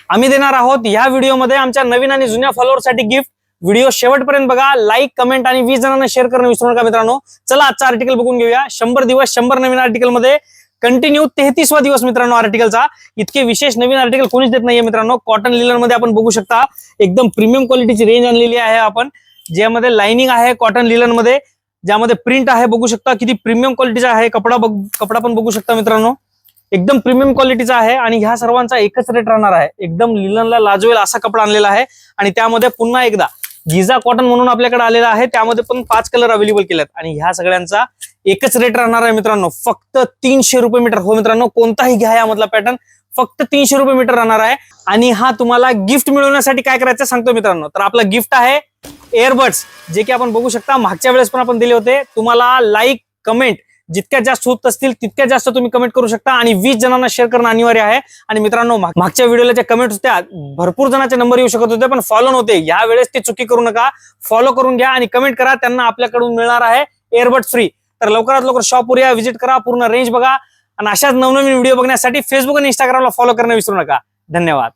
आम्ही देणार आहोत या व्हिडिओमध्ये आमच्या नवीन आणि जुन्या फॉलोअरसाठी गिफ्ट। व्हिडिओ शेवटपर्यंत बघा, लाईक कमेंट आणि 20 जणांना शेअर करणं विसरू नका मित्रांनो। चला आजचा आर्टिकल बघून घेऊया। 100 दिवस 100 नवीन आर्टिकल मध्ये कंटिन्यू 33वा दिवस मित्रांनो आर्टिकलचा। इतके विशेष नवीन आर्टिकल कोणीच देत नाहीये मित्रांनो। कॉटन लिनन मध्ये आपण बघू शकता एकदम प्रीमियम क्वालिटीची रेंज आणलेली आहे आपण, ज्यामध्ये लाइनिंग आहे कॉटन लिनन मध्ये, ज्यामध्ये प्रिंट आहे बघू शकता किती प्रीमियम क्वालिटीचा आहे। कपडा पण बघू शकता मित्रांनो, एकदम प्रीमियम क्वालिटीचा आहे आणि ह्या सर्वांचा एकच रेट राहणार आहे। एकदम लिननला लाजवेल असा कपडा आणलेला आहे आणि त्यामध्ये पुन्हा एकदा गिझा कॉटन म्हणून आपल्याकडे आलेला आहे, त्यामध्ये पण 5 कलर अवेलेबल केलेत आणि ह्या सगळ्यांचा एकच रेट राहणार आहे मित्रांनो, फक्त 300 रुपये मीटर। हो मित्रांनो, कोणताही घ्या यामधला पॅटर्न फक्त 300 रुपये मीटर राहणार आहे। आणि हा तुम्हाला गिफ्ट मिळवण्यासाठी काय करायचं सांगतो मित्रांनो। तर आपला गिफ्ट आहे एअरबड्स, जे की आपण बघू शकता मागच्या वेळेस पण आपण दिले होते। तुम्हाला लाईक कमेंट जितक्या जास्त होत असतील तितक्या जास्त तुम्ही कमेंट करू शकता आणि 20 जणांना शेअर करणं अनिवार्य आहे। आणि मित्रांनो, मागच्या व्हिडिओला ज्या कमेंट होत्या भरपूर जणांचे नंबर येऊ शकत होते पण फॉलो नव्हते, या वेळेस ते चुकी करू नका, फॉलो करून घ्या आणि कमेंट करा, त्यांना आपल्याकडून मिळणार आहे एअरबड्स फ्री। तर लवकरात लवकर शॉपवर या, व्हिजिट करा, पूर्ण रेंज बघा आणि अशाच नवनवीन व्हिडिओ बघण्यासाठी फेसबुक आणि इंस्टाग्रामला फॉलो करणं विसरू नका। धन्यवाद।